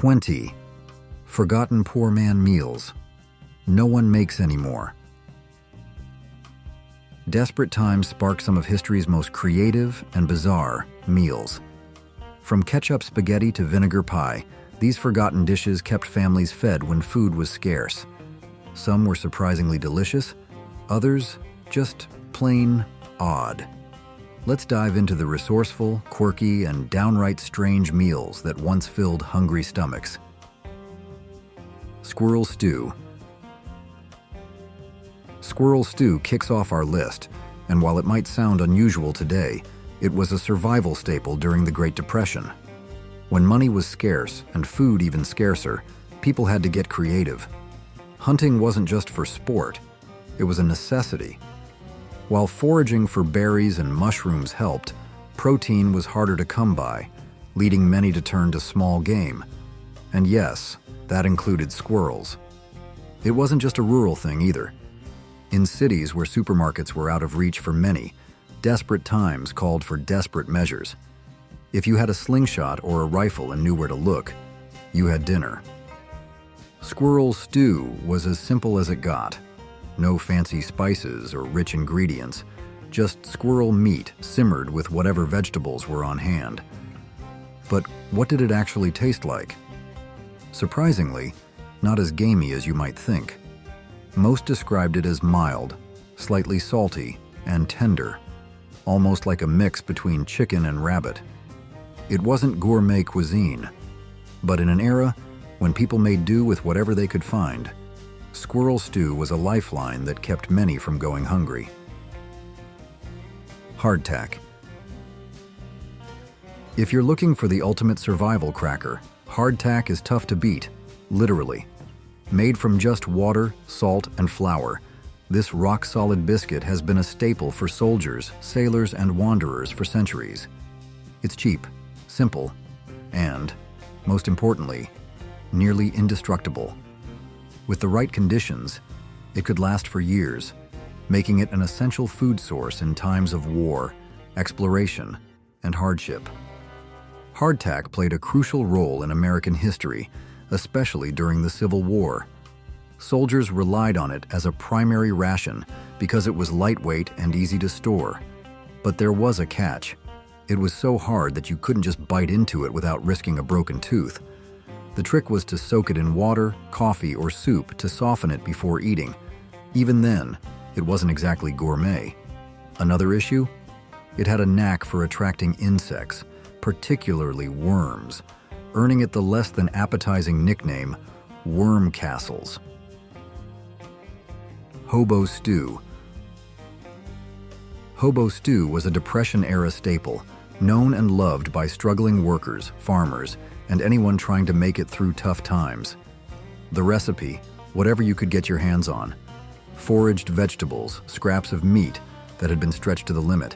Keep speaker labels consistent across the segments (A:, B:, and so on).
A: 20. Forgotten poor man meals. No one makes anymore. Desperate times spark some of history's most creative and bizarre meals. From ketchup spaghetti to vinegar pie, these forgotten dishes kept families fed when food was scarce. Some were surprisingly delicious, others just plain odd. Let's dive into the resourceful, quirky, and downright strange meals that once filled hungry stomachs. Squirrel Stew. Squirrel Stew kicks off our list, and while it might sound unusual today, it was a survival staple during the Great Depression. When money was scarce, and food even scarcer, people had to get creative. Hunting wasn't just for sport, it was a necessity. While foraging for berries and mushrooms helped, protein was harder to come by, leading many to turn to small game. And yes, that included squirrels. It wasn't just a rural thing either. In cities where supermarkets were out of reach for many, desperate times called for desperate measures. If you had a slingshot or a rifle and knew where to look, you had dinner. Squirrel Stew was as simple as it got. No fancy spices or rich ingredients, just squirrel meat simmered with whatever vegetables were on hand. But what did it actually taste like? Surprisingly, not as gamey as you might think. Most described it as mild, slightly salty, and tender, almost like a mix between chicken and rabbit. It wasn't gourmet cuisine, but in an era when people made do with whatever they could find, Squirrel Stew was a lifeline that kept many from going hungry. Hardtack. If you're looking for the ultimate survival cracker, hardtack is tough to beat, literally. Made from just water, salt, and flour, this rock-solid biscuit has been a staple for soldiers, sailors, and wanderers for centuries. It's cheap, simple, and, most importantly, nearly indestructible. With the right conditions, it could last for years, making it an essential food source in times of war, exploration, and hardship. Hardtack played a crucial role in American history, especially during the Civil War. Soldiers relied on it as a primary ration because it was lightweight and easy to store. But there was a catch. It was so hard that you couldn't just bite into it without risking a broken tooth. The trick was to soak it in water, coffee, or soup to soften it before eating. Even then, it wasn't exactly gourmet. Another issue? It had a knack for attracting insects, particularly worms, earning it the less than appetizing nickname, Worm Castles. Hobo Stew. Hobo Stew was a Depression-era staple, known and loved by struggling workers, farmers, and anyone trying to make it through tough times. The recipe, whatever you could get your hands on. Foraged vegetables, scraps of meat that had been stretched to the limit,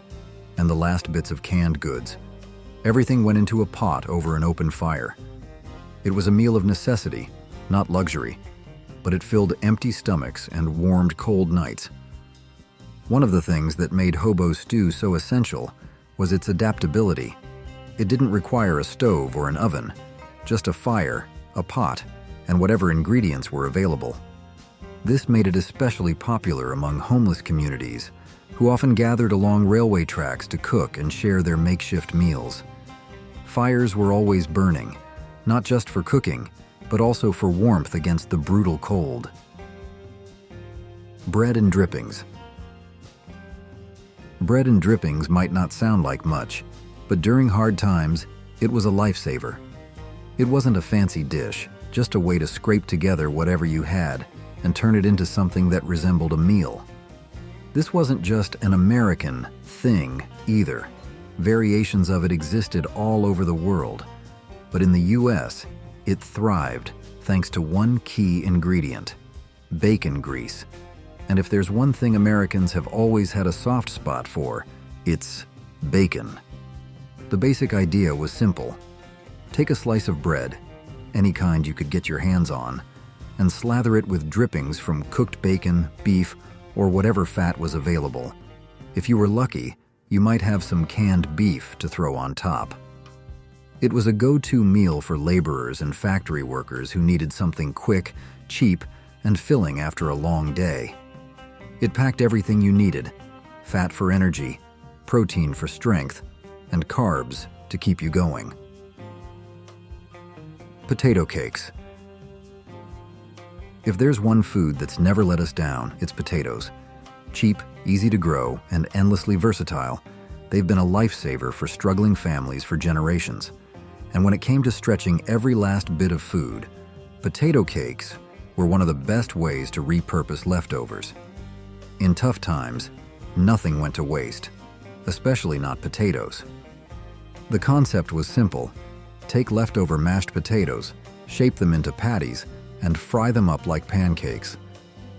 A: and the last bits of canned goods. Everything went into a pot over an open fire. It was a meal of necessity, not luxury, but it filled empty stomachs and warmed cold nights. One of the things that made Hobo Stew so essential was its adaptability. It didn't require a stove or an oven, just a fire, a pot, and whatever ingredients were available. This made it especially popular among homeless communities, who often gathered along railway tracks to cook and share their makeshift meals. Fires were always burning, not just for cooking, but also for warmth against the brutal cold. Bread and drippings. Bread and drippings might not sound like much, but during hard times, it was a lifesaver. It wasn't a fancy dish, just a way to scrape together whatever you had and turn it into something that resembled a meal. This wasn't just an American thing either. Variations of it existed all over the world, but in the US, it thrived thanks to one key ingredient: bacon grease. And if there's one thing Americans have always had a soft spot for, it's bacon. The basic idea was simple. Take a slice of bread, any kind you could get your hands on, and slather it with drippings from cooked bacon, beef, or whatever fat was available. If you were lucky, you might have some canned beef to throw on top. It was a go-to meal for laborers and factory workers who needed something quick, cheap, and filling after a long day. It packed everything you needed: fat for energy, protein for strength, and carbs to keep you going. Potato cakes. If there's one food that's never let us down, it's potatoes. Cheap, easy to grow, and endlessly versatile, they've been a lifesaver for struggling families for generations. And when it came to stretching every last bit of food, potato cakes were one of the best ways to repurpose leftovers. In tough times, nothing went to waste, especially not potatoes. The concept was simple: take leftover mashed potatoes, shape them into patties, and fry them up like pancakes.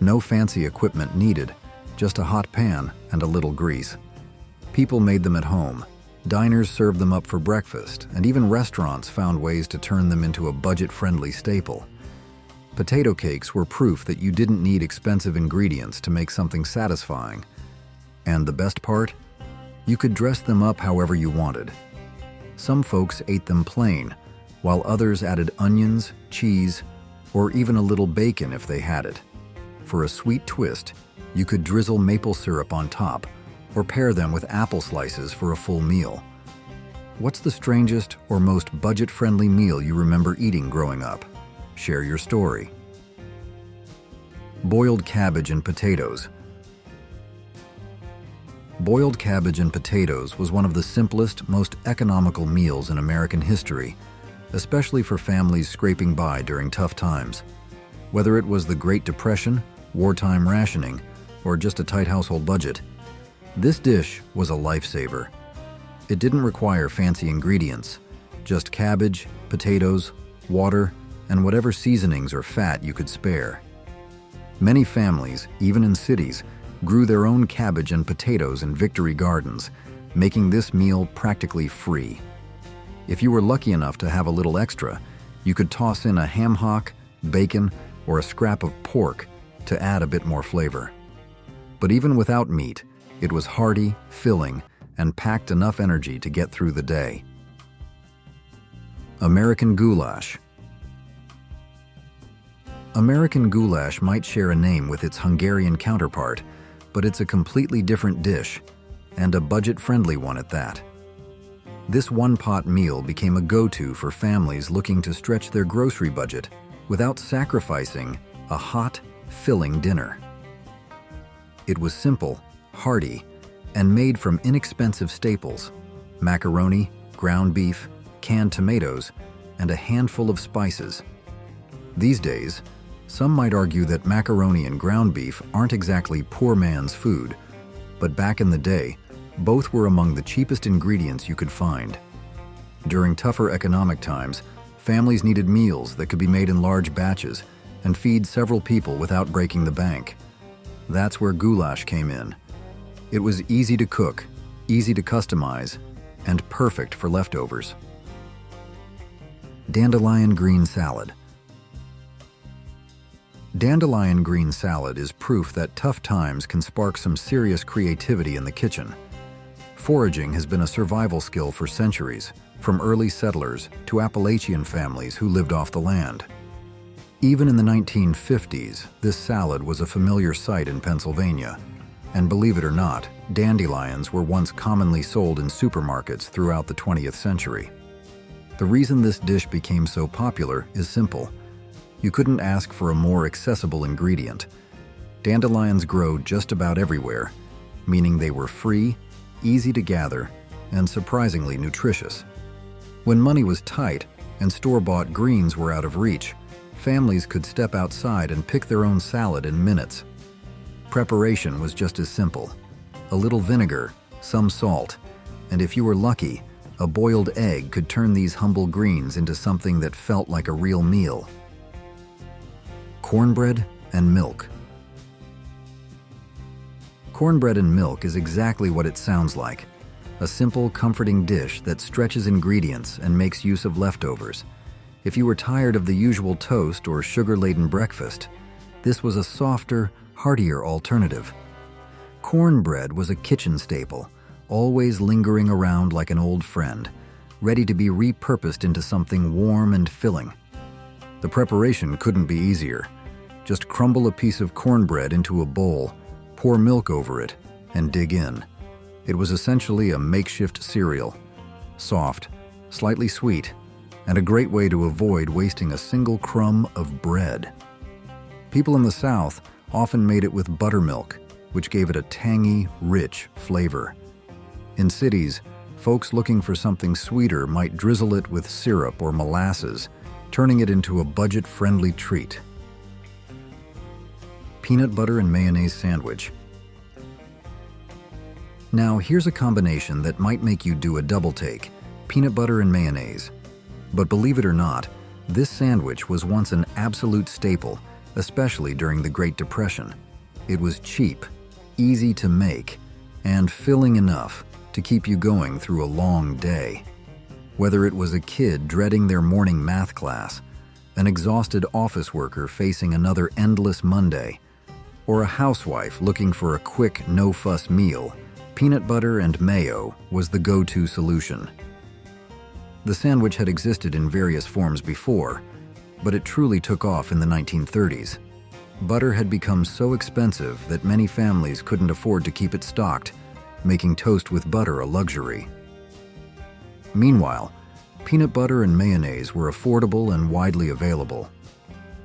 A: No fancy equipment needed, just a hot pan and a little grease. People made them at home. Diners served them up for breakfast, and even restaurants found ways to turn them into a budget-friendly staple. Potato cakes were proof that you didn't need expensive ingredients to make something satisfying. And the best part? You could dress them up however you wanted. Some folks ate them plain, while others added onions, cheese, or even a little bacon if they had it. For a sweet twist, you could drizzle maple syrup on top, or pair them with apple slices for a full meal. What's the strangest or most budget-friendly meal you remember eating growing up? Share your story. Boiled cabbage and potatoes. Boiled cabbage and potatoes was one of the simplest, most economical meals in American history, especially for families scraping by during tough times. Whether it was the Great Depression, wartime rationing, or just a tight household budget, this dish was a lifesaver. It didn't require fancy ingredients, just cabbage, potatoes, water, and whatever seasonings or fat you could spare. Many families, even in cities, grew their own cabbage and potatoes in victory gardens, making this meal practically free. If you were lucky enough to have a little extra, you could toss in a ham hock, bacon, or a scrap of pork to add a bit more flavor. But even without meat, it was hearty, filling, and packed enough energy to get through the day. American goulash. American goulash might share a name with its Hungarian counterpart, but it's a completely different dish, and a budget-friendly one at that. This one-pot meal became a go-to for families looking to stretch their grocery budget without sacrificing a hot, filling dinner. It was simple, hearty, and made from inexpensive staples: macaroni, ground beef, canned tomatoes, and a handful of spices. These days, some might argue that macaroni and ground beef aren't exactly poor man's food, but back in the day, both were among the cheapest ingredients you could find. During tougher economic times, families needed meals that could be made in large batches and feed several people without breaking the bank. That's where goulash came in. It was easy to cook, easy to customize, and perfect for leftovers. Dandelion green salad. Dandelion green salad is proof that tough times can spark some serious creativity in the kitchen. Foraging has been a survival skill for centuries, from early settlers to Appalachian families who lived off the land. Even in the 1950s, this salad was a familiar sight in Pennsylvania. And believe it or not, dandelions were once commonly sold in supermarkets throughout the 20th century. The reason this dish became so popular is simple. You couldn't ask for a more accessible ingredient. Dandelions grow just about everywhere, meaning they were free, easy to gather, and surprisingly nutritious. When money was tight and store-bought greens were out of reach, families could step outside and pick their own salad in minutes. Preparation was just as simple: a little vinegar, some salt, and if you were lucky, a boiled egg could turn these humble greens into something that felt like a real meal. Cornbread and milk. Cornbread and milk is exactly what it sounds like: a simple, comforting dish that stretches ingredients and makes use of leftovers. If you were tired of the usual toast or sugar-laden breakfast, this was a softer, heartier alternative. Cornbread was a kitchen staple, always lingering around like an old friend, ready to be repurposed into something warm and filling. The preparation couldn't be easier. Just crumble a piece of cornbread into a bowl, pour milk over it, and dig in. It was essentially a makeshift cereal. Soft, slightly sweet, and a great way to avoid wasting a single crumb of bread. People in the South often made it with buttermilk, which gave it a tangy, rich flavor. In cities, folks looking for something sweeter might drizzle it with syrup or molasses, turning it into a budget-friendly treat. Peanut butter and mayonnaise sandwich. Now, here's a combination that might make you do a double take: peanut butter and mayonnaise. But believe it or not, this sandwich was once an absolute staple, especially during the Great Depression. It was cheap, easy to make, and filling enough to keep you going through a long day. Whether it was a kid dreading their morning math class, an exhausted office worker facing another endless Monday, or a housewife looking for a quick, no-fuss meal, peanut butter and mayo was the go-to solution. The sandwich had existed in various forms before, but it truly took off in the 1930s. Butter had become so expensive that many families couldn't afford to keep it stocked, making toast with butter a luxury. Meanwhile, peanut butter and mayonnaise were affordable and widely available.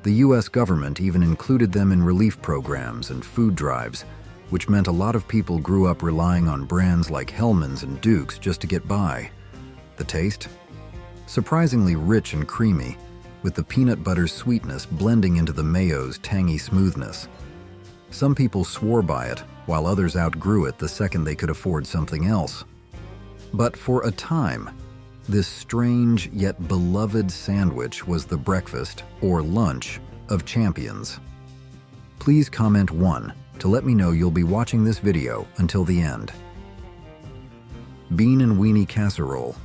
A: The U.S. government even included them in relief programs and food drives, which meant a lot of people grew up relying on brands like Hellmann's and Duke's just to get by. The taste? Surprisingly rich and creamy, with the peanut butter's sweetness blending into the mayo's tangy smoothness. Some people swore by it, while others outgrew it the second they could afford something else. But for a time, this strange yet beloved sandwich was the breakfast, or lunch, of champions. Please comment 1 to let me know you'll be watching this video until the end. Bean and Weenie Casserole.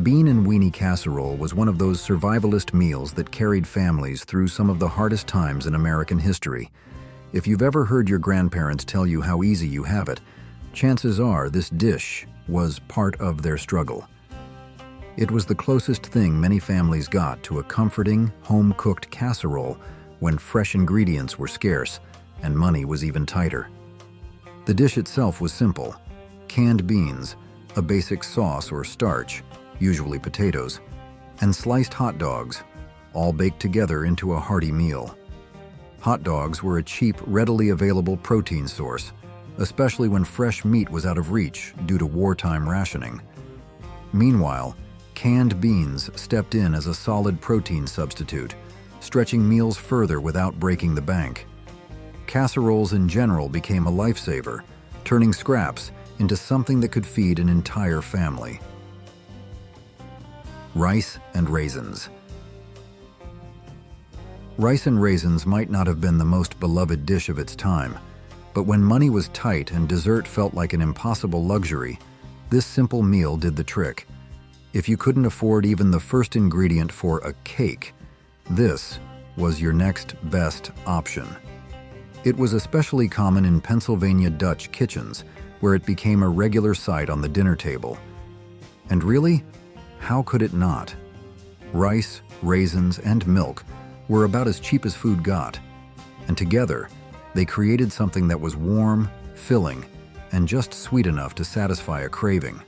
A: Bean and Weenie Casserole was one of those survivalist meals that carried families through some of the hardest times in American history. If you've ever heard your grandparents tell you how easy you have it, chances are this dish was part of their struggle. It was the closest thing many families got to a comforting, home-cooked casserole when fresh ingredients were scarce and money was even tighter. The dish itself was simple: canned beans, a basic sauce or starch, usually potatoes, and sliced hot dogs, all baked together into a hearty meal. Hot dogs were a cheap, readily available protein source, especially when fresh meat was out of reach due to wartime rationing. Meanwhile, canned beans stepped in as a solid protein substitute, stretching meals further without breaking the bank. Casseroles in general became a lifesaver, turning scraps into something that could feed an entire family. Rice and raisins. Rice and raisins might not have been the most beloved dish of its time, but when money was tight and dessert felt like an impossible luxury, this simple meal did the trick. If you couldn't afford even the first ingredient for a cake, this was your next best option. It was especially common in Pennsylvania Dutch kitchens, where it became a regular sight on the dinner table. And really, how could it not? Rice, raisins, and milk were about as cheap as food got, and together, they created something that was warm, filling, and just sweet enough to satisfy a craving.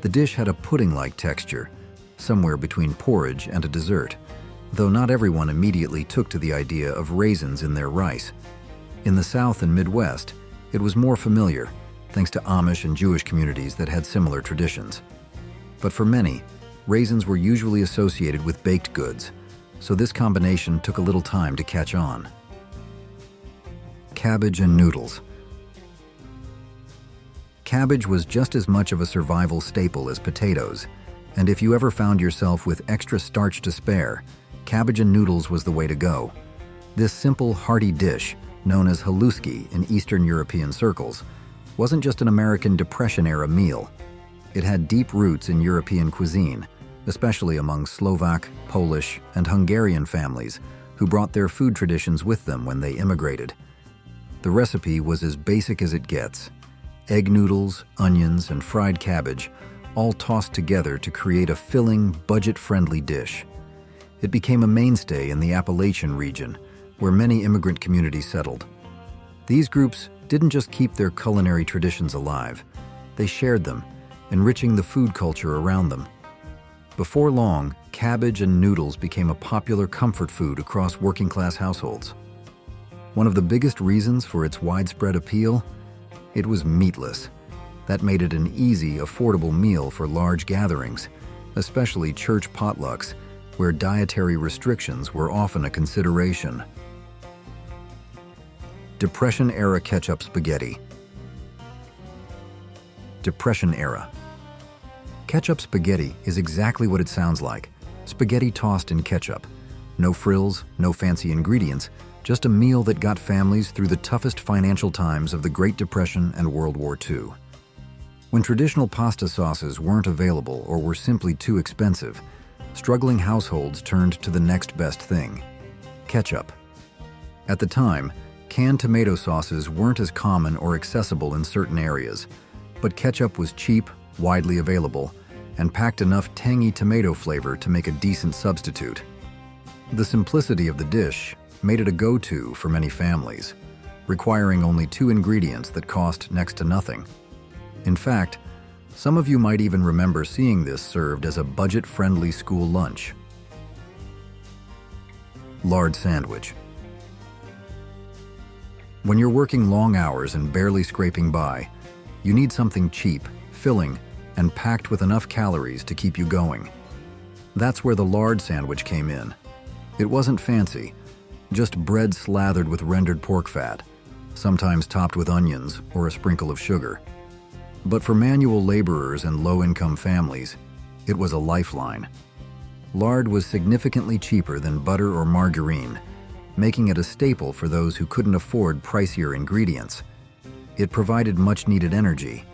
A: The dish had a pudding-like texture, somewhere between porridge and a dessert, though not everyone immediately took to the idea of raisins in their rice. In the South and Midwest, it was more familiar, thanks to Amish and Jewish communities that had similar traditions. But for many, raisins were usually associated with baked goods, so this combination took a little time to catch on. Cabbage and noodles. Cabbage was just as much of a survival staple as potatoes, and if you ever found yourself with extra starch to spare, cabbage and noodles was the way to go. This simple, hearty dish, known as haluski in Eastern European circles, wasn't just an American Depression-era meal. It had deep roots in European cuisine, especially among Slovak, Polish, and Hungarian families who brought their food traditions with them when they immigrated. The recipe was as basic as it gets: egg noodles, onions, and fried cabbage, all tossed together to create a filling, budget-friendly dish. It became a mainstay in the Appalachian region, where many immigrant communities settled. These groups didn't just keep their culinary traditions alive, they shared them, enriching the food culture around them. Before long, cabbage and noodles became a popular comfort food across working-class households. One of the biggest reasons for its widespread appeal? It was meatless. That made it an easy, affordable meal for large gatherings, especially church potlucks, where dietary restrictions were often a consideration. Depression-era ketchup spaghetti. Depression era. Ketchup spaghetti is exactly what it sounds like. Spaghetti tossed in ketchup. No frills, no fancy ingredients, just a meal that got families through the toughest financial times of the Great Depression and World War II. When traditional pasta sauces weren't available or were simply too expensive, struggling households turned to the next best thing: ketchup. At the time, canned tomato sauces weren't as common or accessible in certain areas, but ketchup was cheap, widely available, and packed enough tangy tomato flavor to make a decent substitute. The simplicity of the dish made it a go-to for many families, requiring only 2 ingredients that cost next to nothing. In fact, some of you might even remember seeing this served as a budget-friendly school lunch. Lard Sandwich. When you're working long hours and barely scraping by, you need something cheap, filling, and packed with enough calories to keep you going. That's where the lard sandwich came in. It wasn't fancy, just bread slathered with rendered pork fat, sometimes topped with onions or a sprinkle of sugar. But for manual laborers and low-income families, it was a lifeline. Lard was significantly cheaper than butter or margarine, making it a staple for those who couldn't afford pricier ingredients. It provided much-needed energy,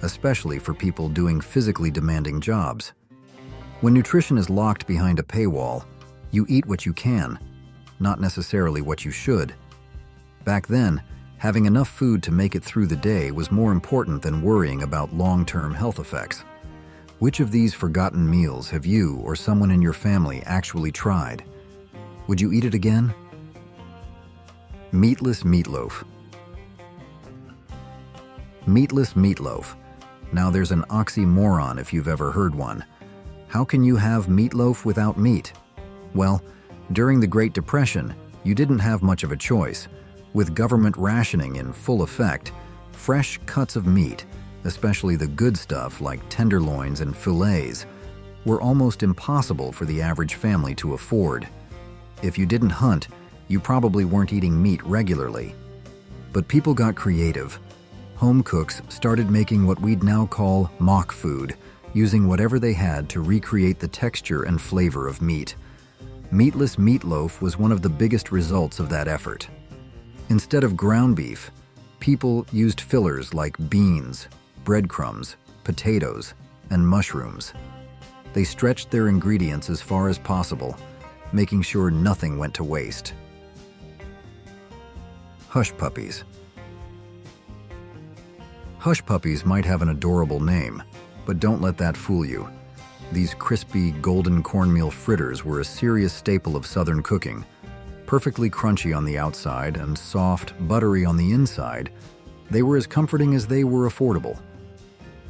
A: especially for people doing physically demanding jobs. When nutrition is locked behind a paywall, you eat what you can, not necessarily what you should. Back then, having enough food to make it through the day was more important than worrying about long-term health effects. Which of these forgotten meals have you or someone in your family actually tried? Would you eat it again? Meatless Meatloaf. Meatless Meatloaf. Now there's an oxymoron if you've ever heard one. How can you have meatloaf without meat? Well, during the Great Depression, you didn't have much of a choice. With government rationing in full effect, fresh cuts of meat, especially the good stuff like tenderloins and fillets, were almost impossible for the average family to afford. If you didn't hunt, you probably weren't eating meat regularly. But people got creative. Home cooks started making what we'd now call mock food, using whatever they had to recreate the texture and flavor of meat. Meatless Meatloaf was one of the biggest results of that effort. Instead of ground beef, people used fillers like beans, breadcrumbs, potatoes, and mushrooms. They stretched their ingredients as far as possible, making sure nothing went to waste. Hush Puppies. Hush Puppies might have an adorable name, but don't let that fool you. These crispy, golden cornmeal fritters were a serious staple of Southern cooking. Perfectly crunchy on the outside and soft, buttery on the inside, they were as comforting as they were affordable.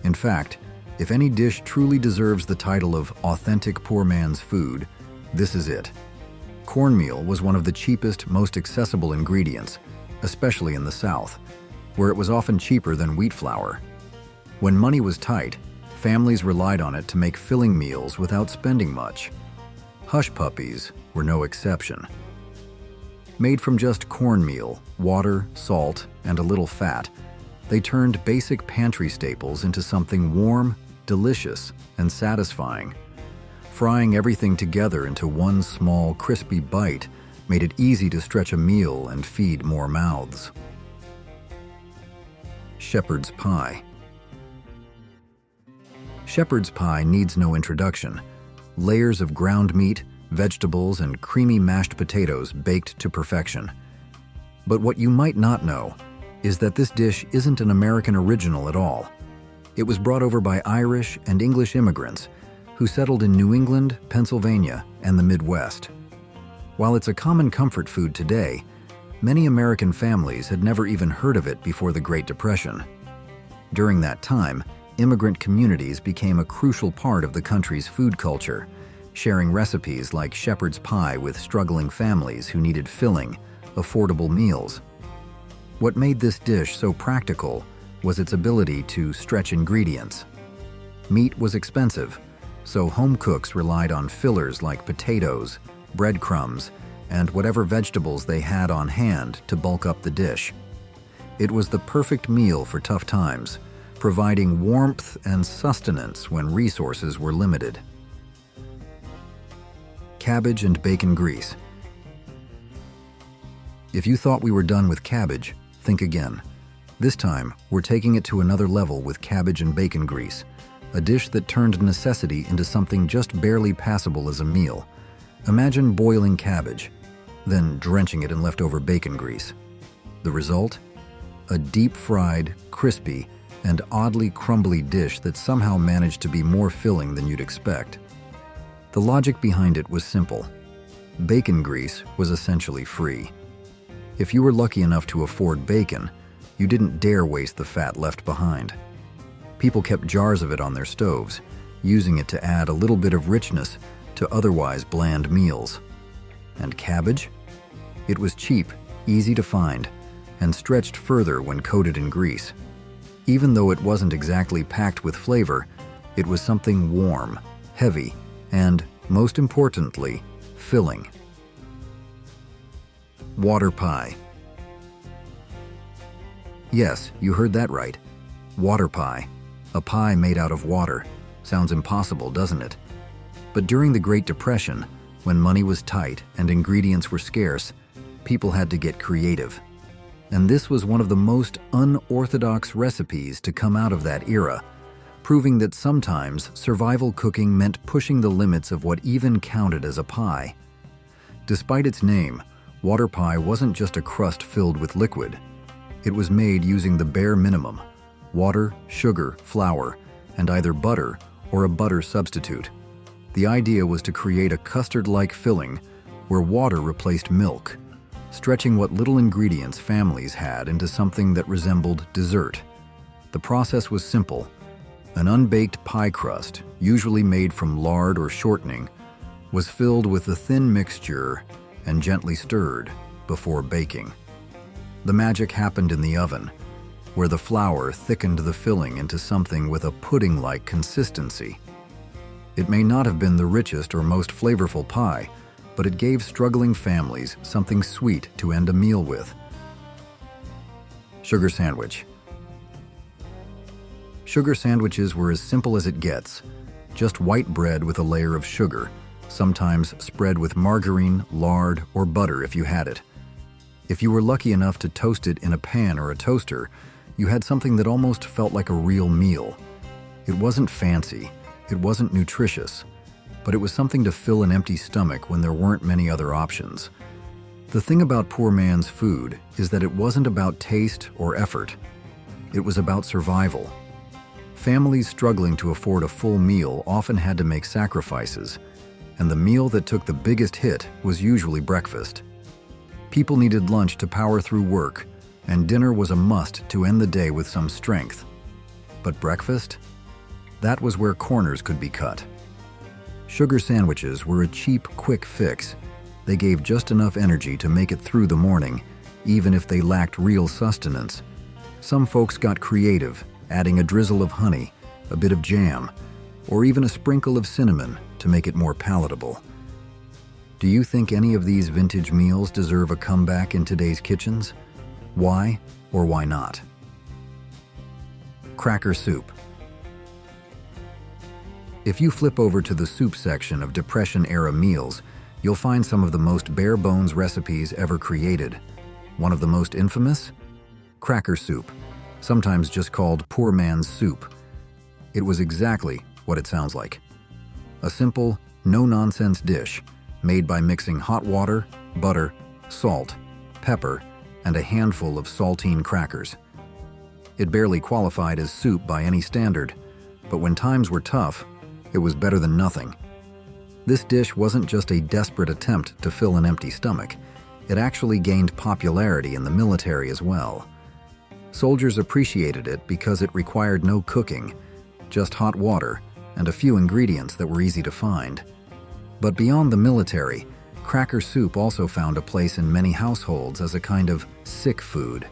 A: In fact, if any dish truly deserves the title of authentic poor man's food, this is it. Cornmeal was one of the cheapest, most accessible ingredients, especially in the South, where it was often cheaper than wheat flour. When money was tight, families relied on it to make filling meals without spending much. Hush Puppies were no exception. Made from just cornmeal, water, salt, and a little fat, they turned basic pantry staples into something warm, delicious, and satisfying. Frying everything together into one small, crispy bite made it easy to stretch a meal and feed more mouths. Shepherd's Pie. Shepherd's pie needs no introduction. Layers of ground meat, vegetables, and creamy mashed potatoes baked to perfection. But what you might not know is that this dish isn't an American original at all. It was brought over by Irish and English immigrants who settled in New England, Pennsylvania, and the Midwest. While it's a common comfort food today, many American families had never even heard of it before the Great Depression. During that time, immigrant communities became a crucial part of the country's food culture, sharing recipes like shepherd's pie with struggling families who needed filling, affordable meals. What made this dish so practical was its ability to stretch ingredients. Meat was expensive, so home cooks relied on fillers like potatoes, breadcrumbs, and whatever vegetables they had on hand to bulk up the dish. It was the perfect meal for tough times, providing warmth and sustenance when resources were limited. Cabbage and bacon grease. If you thought we were done with cabbage, think again. This time, we're taking it to another level with cabbage and bacon grease, a dish that turned necessity into something just barely passable as a meal. Imagine boiling cabbage, then drenching it in leftover bacon grease. The result? A deep-fried, crispy, and oddly crumbly dish that somehow managed to be more filling than you'd expect. The logic behind it was simple. Bacon grease was essentially free. If you were lucky enough to afford bacon, you didn't dare waste the fat left behind. People kept jars of it on their stoves, using it to add a little bit of richness to otherwise bland meals. And cabbage? It was cheap, easy to find, and stretched further when coated in grease. Even though it wasn't exactly packed with flavor, it was something warm, heavy, and, most importantly, filling. Water pie. Yes, you heard that right. Water pie. A pie made out of water. Sounds impossible, doesn't it? But during the Great Depression, when money was tight and ingredients were scarce, people had to get creative. And this was one of the most unorthodox recipes to come out of that era, proving that sometimes survival cooking meant pushing the limits of what even counted as a pie. Despite its name, water pie wasn't just a crust filled with liquid. It was made using the bare minimum: water, sugar, flour, and either butter or a butter substitute. The idea was to create a custard-like filling where water replaced milk, stretching what little ingredients families had into something that resembled dessert. The process was simple. An unbaked pie crust, usually made from lard or shortening, was filled with the thin mixture and gently stirred before baking. The magic happened in the oven, where the flour thickened the filling into something with a pudding-like consistency. It may not have been the richest or most flavorful pie, but it gave struggling families something sweet to end a meal with. Sugar sandwich. Sugar sandwiches were as simple as it gets, just white bread with a layer of sugar, sometimes spread with margarine, lard, or butter if you had it. If you were lucky enough to toast it in a pan or a toaster, you had something that almost felt like a real meal. It wasn't fancy, it wasn't nutritious, but it was something to fill an empty stomach when there weren't many other options. The thing about poor man's food is that it wasn't about taste or effort. It was about survival. Families struggling to afford a full meal often had to make sacrifices, and the meal that took the biggest hit was usually breakfast. People needed lunch to power through work, and dinner was a must to end the day with some strength. But breakfast? That was where corners could be cut. Sugar sandwiches were a cheap, quick fix. They gave just enough energy to make it through the morning, even if they lacked real sustenance. Some folks got creative, adding a drizzle of honey, a bit of jam, or even a sprinkle of cinnamon to make it more palatable. Do you think any of these vintage meals deserve a comeback in today's kitchens? Why or why not? Cracker soup. If you flip over to the soup section of Depression-era meals, you'll find some of the most bare-bones recipes ever created. One of the most infamous? Cracker soup, sometimes just called poor man's soup. It was exactly what it sounds like. A simple, no-nonsense dish made by mixing hot water, butter, salt, pepper, and a handful of saltine crackers. It barely qualified as soup by any standard, but when times were tough, it was better than nothing. This dish wasn't just a desperate attempt to fill an empty stomach. It actually gained popularity in the military as well. Soldiers appreciated it because it required no cooking, just hot water and a few ingredients that were easy to find. But beyond the military, cracker soup also found a place in many households as a kind of sick food.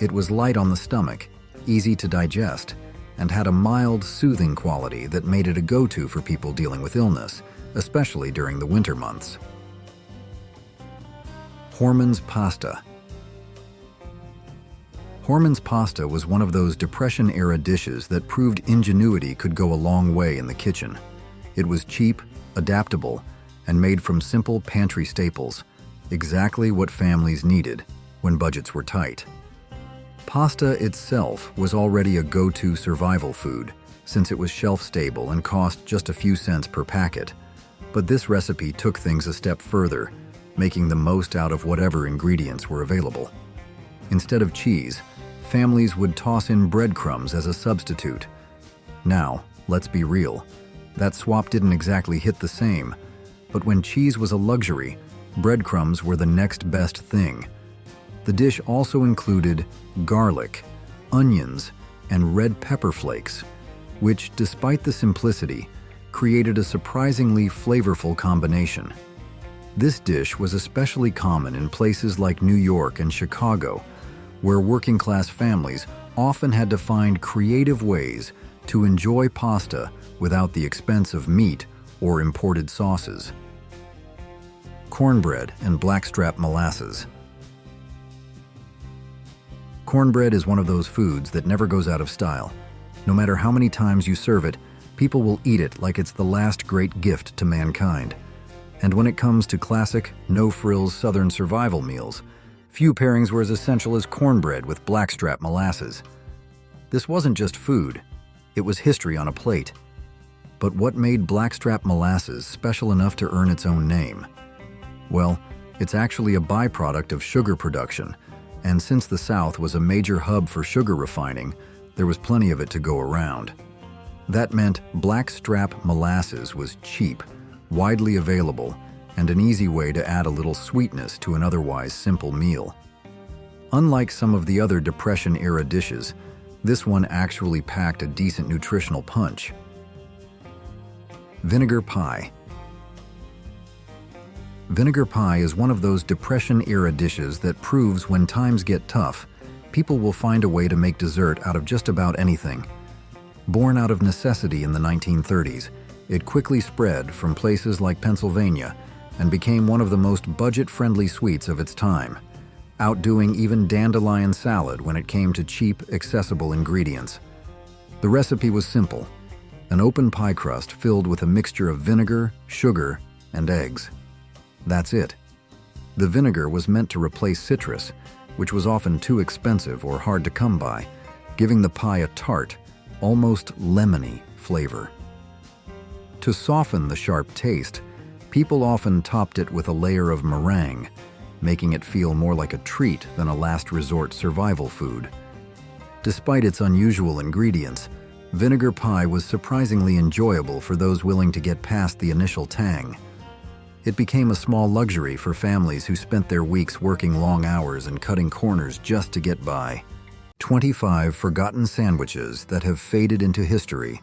A: It was light on the stomach, easy to digest, and had a mild, soothing quality that made it a go-to for people dealing with illness, especially during the winter months. Horman's pasta. Horman's pasta was one of those Depression-era dishes that proved ingenuity could go a long way in the kitchen. It was cheap, adaptable, and made from simple pantry staples, exactly what families needed when budgets were tight. Pasta itself was already a go-to survival food, since it was shelf-stable and cost just a few cents per packet. But this recipe took things a step further, making the most out of whatever ingredients were available. Instead of cheese, families would toss in breadcrumbs as a substitute. Now, let's be real, that swap didn't exactly hit the same, but when cheese was a luxury, breadcrumbs were the next best thing. The dish also included garlic, onions, and red pepper flakes, which, despite the simplicity, created a surprisingly flavorful combination. This dish was especially common in places like New York and Chicago, where working-class families often had to find creative ways to enjoy pasta without the expense of meat or imported sauces. Cornbread and Blackstrap molasses. Cornbread is one of those foods that never goes out of style. No matter how many times you serve it, people will eat it like it's the last great gift to mankind. And when it comes to classic, no-frills Southern survival meals, few pairings were as essential as cornbread with Blackstrap molasses. This wasn't just food, it was history on a plate. But what made Blackstrap molasses special enough to earn its own name? Well, it's actually a byproduct of sugar production, and since the South was a major hub for sugar refining, there was plenty of it to go around. That meant Blackstrap molasses was cheap, widely available, and an easy way to add a little sweetness to an otherwise simple meal. Unlike some of the other Depression-era dishes, this one actually packed a decent nutritional punch. Vinegar pie. Vinegar pie is one of those Depression-era dishes that proves when times get tough, people will find a way to make dessert out of just about anything. Born out of necessity in the 1930s, it quickly spread from places like Pennsylvania and became one of the most budget-friendly sweets of its time, outdoing even dandelion salad when it came to cheap, accessible ingredients. The recipe was simple: an open pie crust filled with a mixture of vinegar, sugar, and eggs. That's it. The vinegar was meant to replace citrus, which was often too expensive or hard to come by, giving the pie a tart, almost lemony flavor. To soften the sharp taste, people often topped it with a layer of meringue, making it feel more like a treat than a last-resort survival food. Despite its unusual ingredients, vinegar pie was surprisingly enjoyable for those willing to get past the initial tang. It became a small luxury for families who spent their weeks working long hours and cutting corners just to get by. 25 forgotten sandwiches that have faded into history.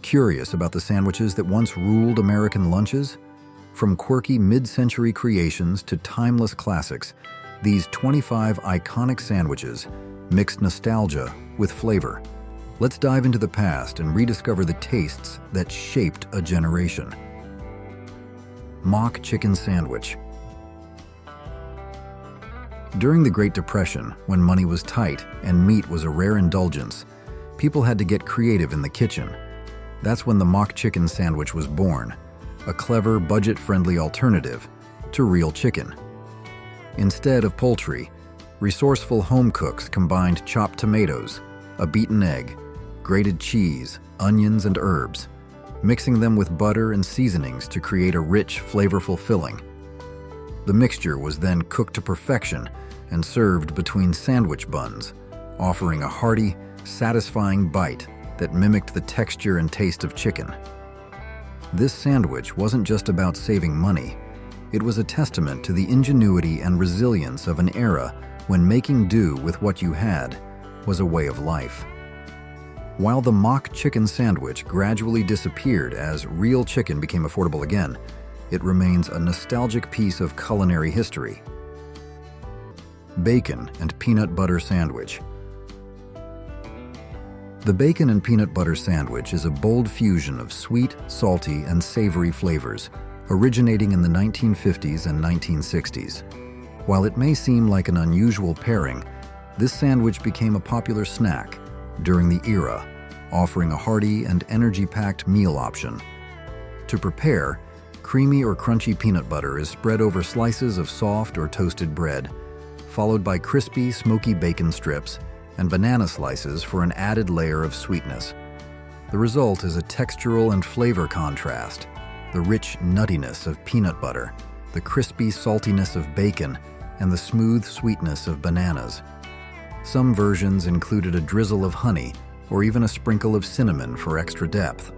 A: Curious about the sandwiches that once ruled American lunches? From quirky mid-century creations to timeless classics, these 25 iconic sandwiches mixed nostalgia with flavor. Let's dive into the past and rediscover the tastes that shaped a generation. Mock chicken sandwich. During the Great Depression, when money was tight and meat was a rare indulgence, people had to get creative in the kitchen. That's when the mock chicken sandwich was born, a clever, budget-friendly alternative to real chicken. Instead of poultry, resourceful home cooks combined chopped tomatoes, a beaten egg, grated cheese, onions, and herbs, mixing them with butter and seasonings to create a rich, flavorful filling. The mixture was then cooked to perfection and served between sandwich buns, offering a hearty, satisfying bite that mimicked the texture and taste of chicken. This sandwich wasn't just about saving money. It was a testament to the ingenuity and resilience of an era when making do with what you had was a way of life. While the mock chicken sandwich gradually disappeared as real chicken became affordable again, it remains a nostalgic piece of culinary history. Bacon and peanut butter sandwich. The bacon and peanut butter sandwich is a bold fusion of sweet, salty, and savory flavors, originating in the 1950s and 1960s. While it may seem like an unusual pairing, this sandwich became a popular snack during the era, offering a hearty and energy-packed meal option. To prepare, creamy or crunchy peanut butter is spread over slices of soft or toasted bread, followed by crispy, smoky bacon strips and banana slices for an added layer of sweetness. The result is a textural and flavor contrast: the rich nuttiness of peanut butter, the crispy saltiness of bacon, and the smooth sweetness of bananas. Some versions included a drizzle of honey or even a sprinkle of cinnamon for extra depth.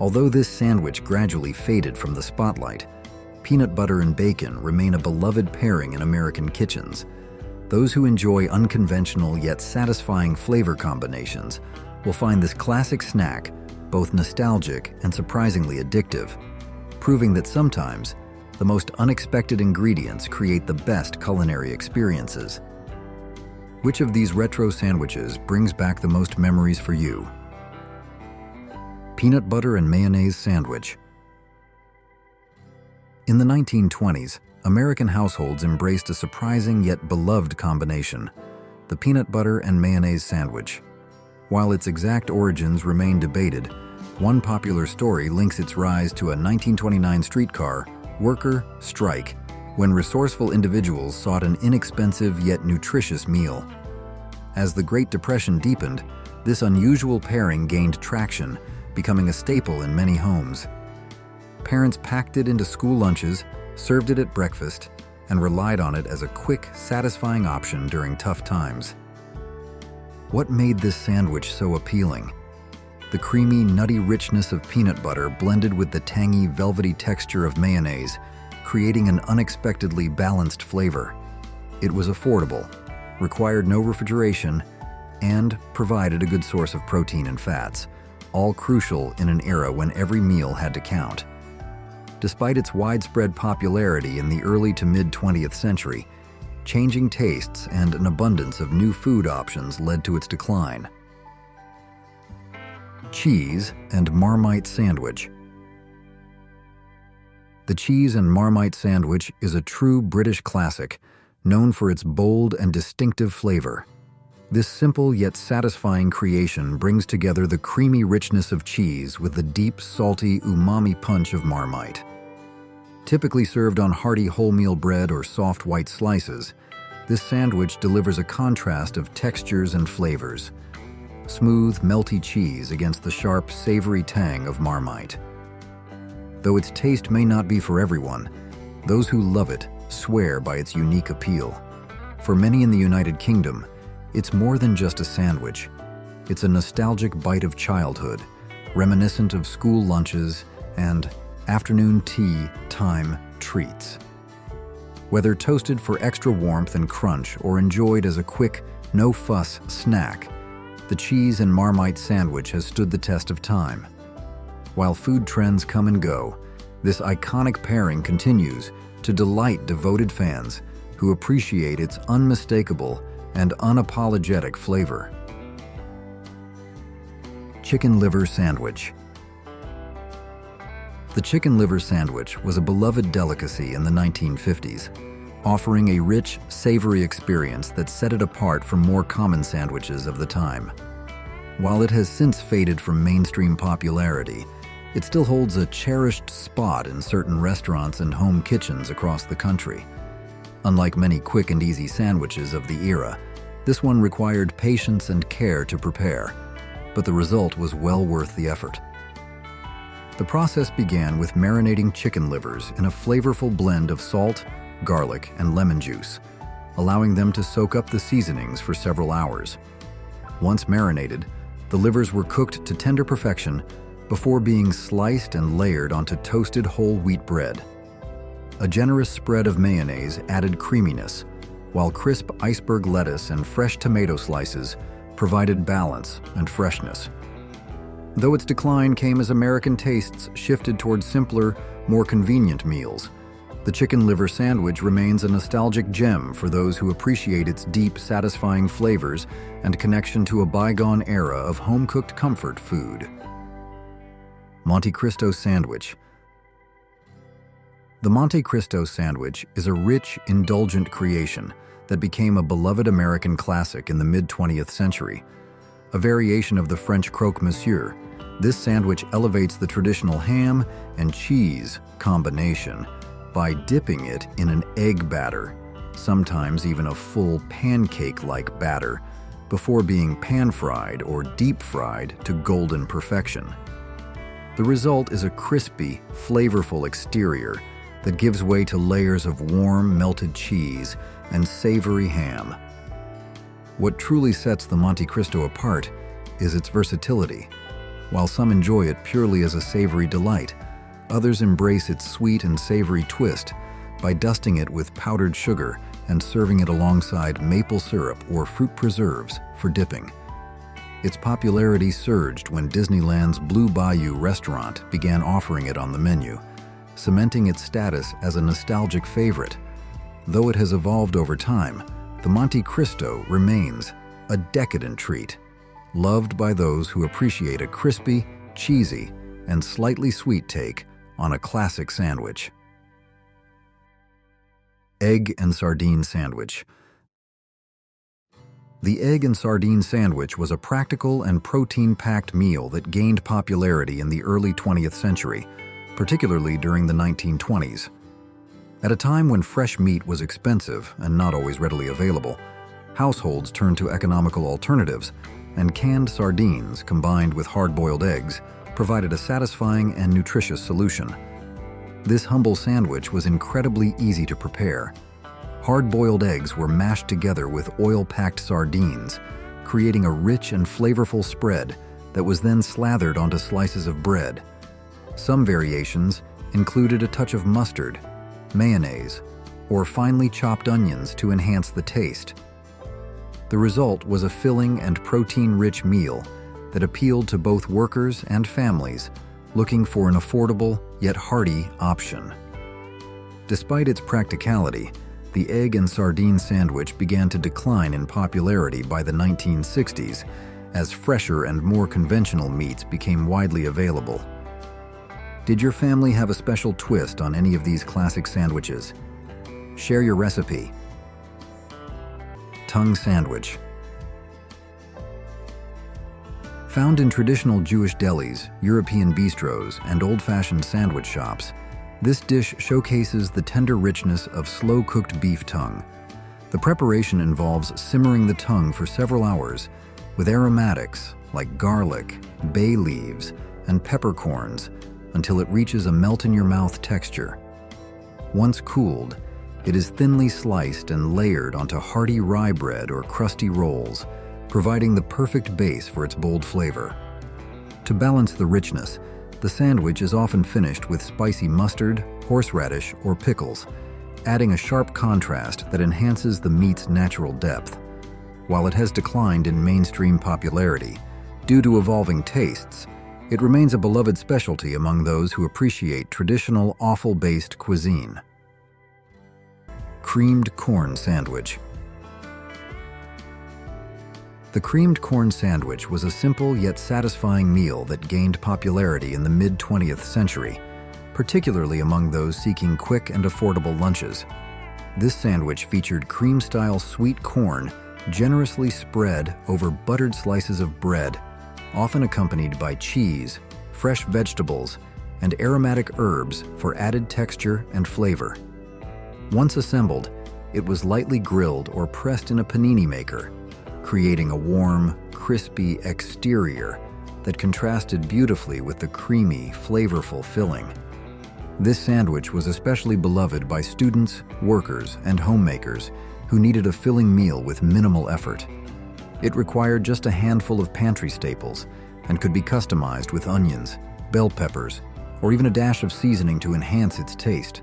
A: Although this sandwich gradually faded from the spotlight, peanut butter and bacon remain a beloved pairing in American kitchens. Those who enjoy unconventional yet satisfying flavor combinations will find this classic snack both nostalgic and surprisingly addictive, proving that sometimes the most unexpected ingredients create the best culinary experiences. Which of these retro sandwiches brings back the most memories for you? Peanut butter and mayonnaise sandwich. In the 1920s, American households embraced a surprising yet beloved combination: the peanut butter and mayonnaise sandwich. While its exact origins remain debated, one popular story links its rise to a 1929 streetcar worker strike when resourceful individuals sought an inexpensive yet nutritious meal. As the Great Depression deepened, this unusual pairing gained traction, becoming a staple in many homes. Parents packed it into school lunches, served it at breakfast, and relied on it as a quick, satisfying option during tough times. What made this sandwich so appealing? The creamy, nutty richness of peanut butter blended with the tangy, velvety texture of mayonnaise, creating an unexpectedly balanced flavor. It was affordable, required no refrigeration, and provided a good source of protein and fats, all crucial in an era when every meal had to count. Despite its widespread popularity in the early to mid-20th century, changing tastes and an abundance of new food options led to its decline. Cheese and Marmite sandwich. The cheese and Marmite sandwich is a true British classic, known for its bold and distinctive flavor. This simple yet satisfying creation brings together the creamy richness of cheese with the deep, salty, umami punch of Marmite. Typically served on hearty wholemeal bread or soft white slices, this sandwich delivers a contrast of textures and flavors: smooth, melty cheese against the sharp, savory tang of Marmite. Though its taste may not be for everyone, those who love it swear by its unique appeal. For many in the United Kingdom, it's more than just a sandwich. It's a nostalgic bite of childhood, reminiscent of school lunches and afternoon tea time treats. Whether toasted for extra warmth and crunch or enjoyed as a quick, no-fuss snack, the cheese and Marmite sandwich has stood the test of time. While food trends come and go, this iconic pairing continues to delight devoted fans who appreciate its unmistakable and unapologetic flavor. Chicken liver sandwich. The chicken liver sandwich was a beloved delicacy in the 1950s, offering a rich, savory experience that set it apart from more common sandwiches of the time. While it has since faded from mainstream popularity, it still holds a cherished spot in certain restaurants and home kitchens across the country. Unlike many quick and easy sandwiches of the era, this one required patience and care to prepare, but the result was well worth the effort. The process began with marinating chicken livers in a flavorful blend of salt, garlic, and lemon juice, allowing them to soak up the seasonings for several hours. Once marinated, the livers were cooked to tender perfection before being sliced and layered onto toasted whole wheat bread. A generous spread of mayonnaise added creaminess, while crisp iceberg lettuce and fresh tomato slices provided balance and freshness. Though its decline came as American tastes shifted toward simpler, more convenient meals, the chicken liver sandwich remains a nostalgic gem for those who appreciate its deep, satisfying flavors and connection to a bygone era of home-cooked comfort food. Monte Cristo Sandwich. The Monte Cristo sandwich is a rich, indulgent creation that became a beloved American classic in the mid-20th century. A variation of the French croque monsieur, this sandwich elevates the traditional ham and cheese combination by dipping it in an egg batter, sometimes even a full pancake-like batter, before being pan-fried or deep-fried to golden perfection. The result is a crispy, flavorful exterior that gives way to layers of warm, melted cheese and savory ham. What truly sets the Monte Cristo apart is its versatility. While some enjoy it purely as a savory delight, others embrace its sweet and savory twist by dusting it with powdered sugar and serving it alongside maple syrup or fruit preserves for dipping. Its popularity surged when Disneyland's Blue Bayou restaurant began offering it on the menu, cementing its status as a nostalgic favorite. Though it has evolved over time, the Monte Cristo remains a decadent treat, loved by those who appreciate a crispy, cheesy, and slightly sweet take on a classic sandwich. Egg and Sardine Sandwich. The egg and sardine sandwich was a practical and protein-packed meal that gained popularity in the early 20th century, particularly during the 1920s. At a time when fresh meat was expensive and not always readily available, households turned to economical alternatives, and canned sardines combined with hard-boiled eggs provided a satisfying and nutritious solution. This humble sandwich was incredibly easy to prepare. Hard-boiled eggs were mashed together with oil-packed sardines, creating a rich and flavorful spread that was then slathered onto slices of bread. Some variations included a touch of mustard, mayonnaise, or finely chopped onions to enhance the taste. The result was a filling and protein-rich meal that appealed to both workers and families looking for an affordable yet hearty option. Despite its practicality, the egg and sardine sandwich began to decline in popularity by the 1960s as fresher and more conventional meats became widely available. Did your family have a special twist on any of these classic sandwiches? Share your recipe. Tongue Sandwich. Found in traditional Jewish delis, European bistros, and old-fashioned sandwich shops, this dish showcases the tender richness of slow-cooked beef tongue. The preparation involves simmering the tongue for several hours with aromatics like garlic, bay leaves, and peppercorns until it reaches a melt-in-your-mouth texture. Once cooled, it is thinly sliced and layered onto hearty rye bread or crusty rolls, providing the perfect base for its bold flavor. To balance the richness, the sandwich is often finished with spicy mustard, horseradish, or pickles, adding a sharp contrast that enhances the meat's natural depth. While it has declined in mainstream popularity due to evolving tastes, it remains a beloved specialty among those who appreciate traditional offal-based cuisine. Creamed Corn Sandwich. The creamed corn sandwich was a simple yet satisfying meal that gained popularity in the mid-20th century, particularly among those seeking quick and affordable lunches. This sandwich featured cream-style sweet corn generously spread over buttered slices of bread, often accompanied by cheese, fresh vegetables, and aromatic herbs for added texture and flavor. Once assembled, it was lightly grilled or pressed in a panini maker, creating a warm, crispy exterior that contrasted beautifully with the creamy, flavorful filling. This sandwich was especially beloved by students, workers, and homemakers who needed a filling meal with minimal effort. It required just a handful of pantry staples and could be customized with onions, bell peppers, or even a dash of seasoning to enhance its taste.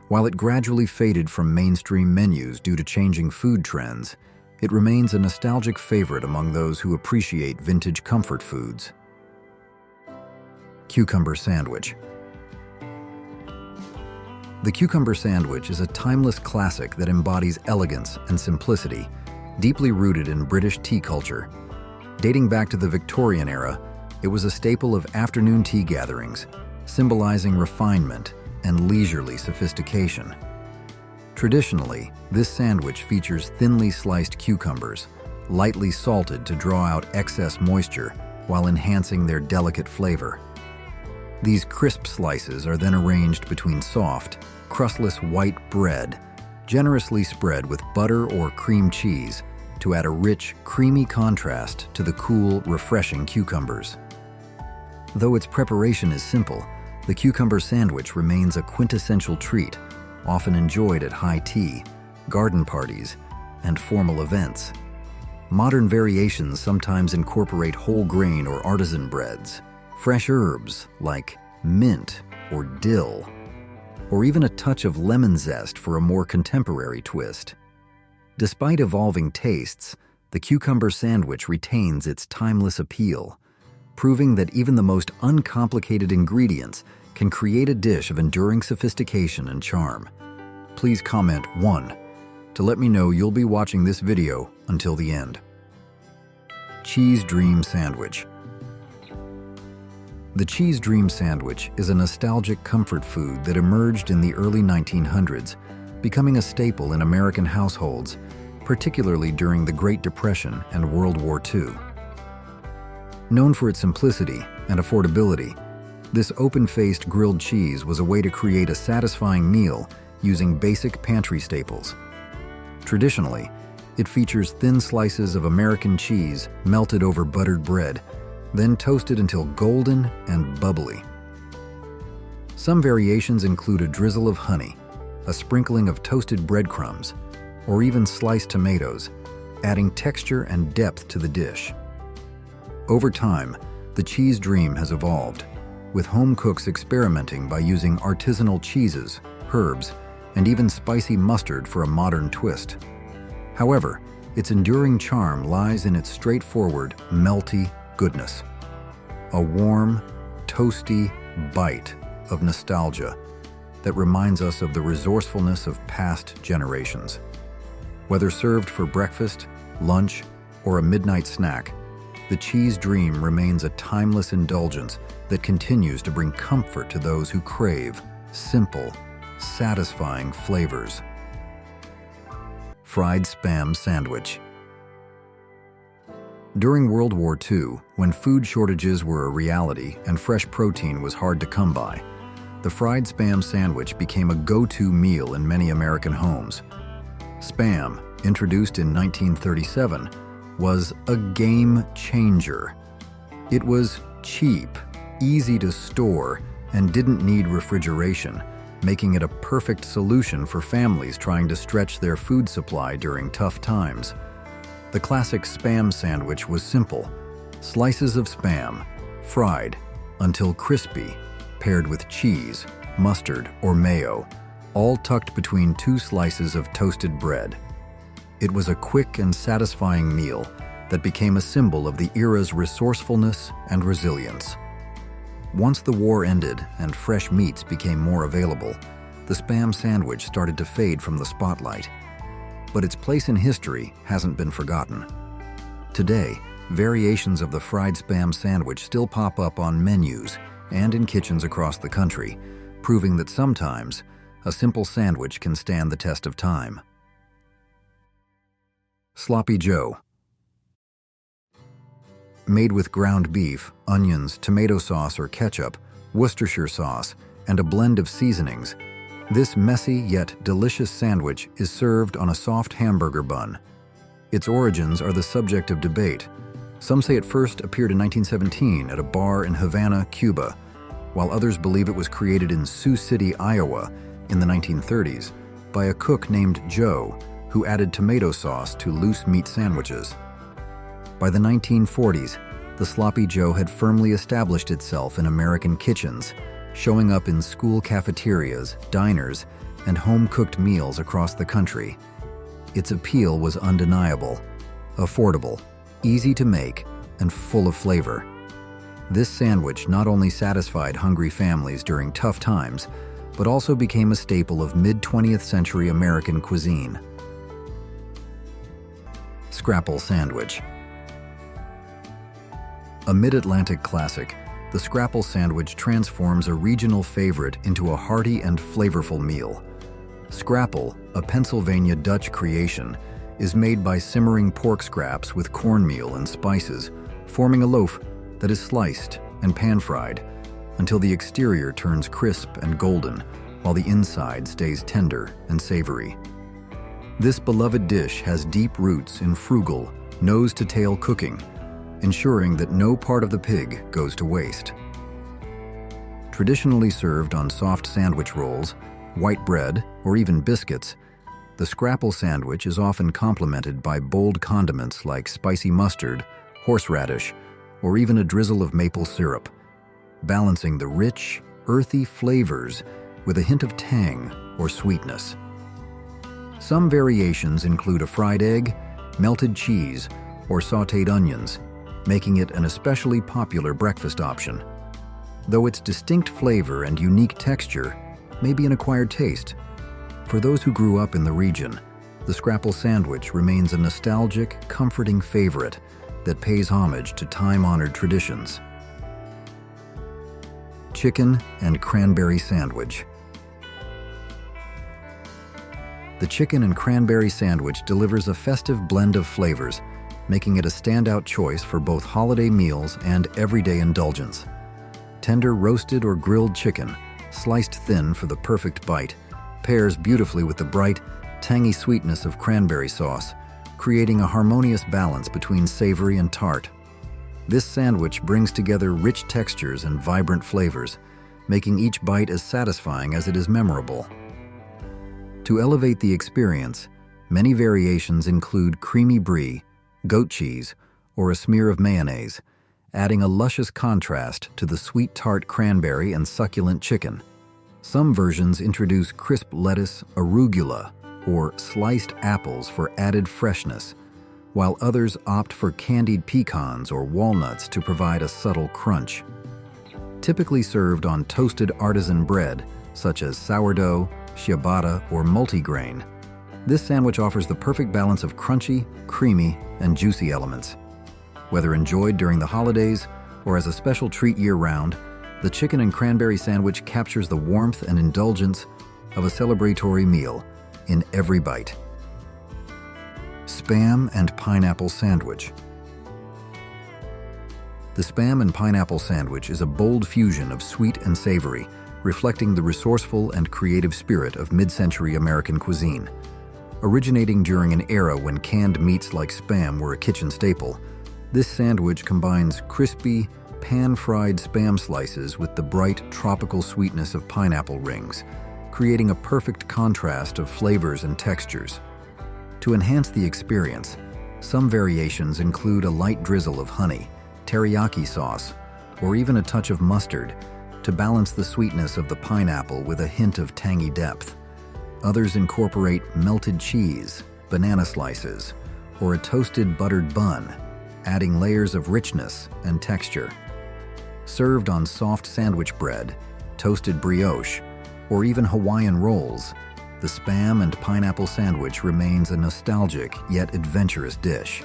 A: While it gradually faded from mainstream menus due to changing food trends, it remains a nostalgic favorite among those who appreciate vintage comfort foods. Cucumber sandwich. The cucumber sandwich is a timeless classic that embodies elegance and simplicity, deeply rooted in British tea culture. Dating back to the Victorian era, it was a staple of afternoon tea gatherings, symbolizing refinement and leisurely sophistication. Traditionally, this sandwich features thinly sliced cucumbers, lightly salted to draw out excess moisture while enhancing their delicate flavor. These crisp slices are then arranged between soft, crustless white bread, generously spread with butter or cream cheese to add a rich, creamy contrast to the cool, refreshing cucumbers. Though its preparation is simple, the cucumber sandwich remains a quintessential treat, often enjoyed at high tea, garden parties, and formal events. Modern variations sometimes incorporate whole grain or artisan breads, fresh herbs like mint or dill, or even a touch of lemon zest for a more contemporary twist. Despite evolving tastes, the cucumber sandwich retains its timeless appeal, proving that even the most uncomplicated ingredients can create a dish of enduring sophistication and charm. Please comment 1 to let me know you'll be watching this video until the end. Cheese Dream Sandwich. The Cheese Dream Sandwich is a nostalgic comfort food that emerged in the early 1900s, becoming a staple in American households, particularly during the Great Depression and World War II. Known for its simplicity and affordability, this open-faced grilled cheese was a way to create a satisfying meal using basic pantry staples. Traditionally, it features thin slices of American cheese melted over buttered bread, then toasted until golden and bubbly. Some variations include a drizzle of honey, a sprinkling of toasted breadcrumbs, or even sliced tomatoes, adding texture and depth to the dish. Over time, the cheese dream has evolved, with home cooks experimenting by using artisanal cheeses, herbs, and even spicy mustard for a modern twist. However, its enduring charm lies in its straightforward, melty goodness. A warm, toasty bite of nostalgia that reminds us of the resourcefulness of past generations. Whether served for breakfast, lunch, or a midnight snack, the cheese dream remains a timeless indulgence that continues to bring comfort to those who crave simple, satisfying flavors. Fried Spam Sandwich. During World War II, when food shortages were a reality and fresh protein was hard to come by, the fried Spam sandwich became a go-to meal in many American homes. Spam, introduced in 1937, was a game changer. It was cheap, easy to store, and didn't need refrigeration, making it a perfect solution for families trying to stretch their food supply during tough times. The classic Spam sandwich was simple: slices of Spam, fried until crispy, paired with cheese, mustard, or mayo, all tucked between 2 slices of toasted bread. It was a quick and satisfying meal that became a symbol of the era's resourcefulness and resilience. Once the war ended and fresh meats became more available, the Spam sandwich started to fade from the spotlight. But its place in history hasn't been forgotten. Today, variations of the fried Spam sandwich still pop up on menus and in kitchens across the country, proving that sometimes a simple sandwich can stand the test of time. Sloppy Joe. Made with ground beef, onions, tomato sauce or ketchup, Worcestershire sauce, and a blend of seasonings, this messy yet delicious sandwich is served on a soft hamburger bun. Its origins are the subject of debate. Some say it first appeared in 1917 at a bar in Havana, Cuba, while others believe it was created in Sioux City, Iowa, in the 1930s by a cook named Joe, who added tomato sauce to loose meat sandwiches. By the 1940s, the Sloppy Joe had firmly established itself in American kitchens, showing up in school cafeterias, diners, and home-cooked meals across the country. Its appeal was undeniable, affordable, easy to make, and full of flavor. This sandwich not only satisfied hungry families during tough times, but also became a staple of mid-20th century American cuisine. Scrapple Sandwich. A mid-Atlantic classic, the Scrapple Sandwich transforms a regional favorite into a hearty and flavorful meal. Scrapple, a Pennsylvania Dutch creation, is made by simmering pork scraps with cornmeal and spices, forming a loaf that is sliced and pan-fried until the exterior turns crisp and golden, while the inside stays tender and savory. This beloved dish has deep roots in frugal, nose-to-tail cooking, ensuring that no part of the pig goes to waste. Traditionally served on soft sandwich rolls, white bread, or even biscuits, the Scrapple Sandwich is often complemented by bold condiments like spicy mustard, horseradish, or even a drizzle of maple syrup, balancing the rich, earthy flavors with a hint of tang or sweetness. Some variations include a fried egg, melted cheese, or sautéed onions, making it an especially popular breakfast option. Though its distinct flavor and unique texture may be an acquired taste, for those who grew up in the region, the Scrapple Sandwich remains a nostalgic, comforting favorite that pays homage to time-honored traditions. Chicken and Cranberry Sandwich. The chicken and cranberry sandwich delivers a festive blend of flavors, making it a standout choice for both holiday meals and everyday indulgence. Tender roasted or grilled chicken, sliced thin for the perfect bite, pairs beautifully with the bright, tangy sweetness of cranberry sauce, creating a harmonious balance between savory and tart. This sandwich brings together rich textures and vibrant flavors, making each bite as satisfying as it is memorable. To elevate the experience, many variations include creamy brie, goat cheese, or a smear of mayonnaise, adding a luscious contrast to the sweet tart cranberry and succulent chicken. Some versions introduce crisp lettuce, arugula, or sliced apples for added freshness, while others opt for candied pecans or walnuts to provide a subtle crunch. Typically served on toasted artisan bread, such as sourdough, ciabatta, or multigrain, this sandwich offers the perfect balance of crunchy, creamy, and juicy elements. Whether enjoyed during the holidays or as a special treat year-round, the chicken and cranberry sandwich captures the warmth and indulgence of a celebratory meal in every bite. Spam and Pineapple Sandwich. The Spam and Pineapple Sandwich is a bold fusion of sweet and savory, reflecting the resourceful and creative spirit of mid-century American cuisine. Originating during an era when canned meats like Spam were a kitchen staple, this sandwich combines crispy, pan-fried Spam slices with the bright, tropical sweetness of pineapple rings, creating a perfect contrast of flavors and textures. To enhance the experience, some variations include a light drizzle of honey, teriyaki sauce, or even a touch of mustard to balance the sweetness of the pineapple with a hint of tangy depth. Others incorporate melted cheese, banana slices, or a toasted buttered bun, adding layers of richness and texture. Served on soft sandwich bread, toasted brioche, or even Hawaiian rolls, the Spam and Pineapple Sandwich remains a nostalgic yet adventurous dish.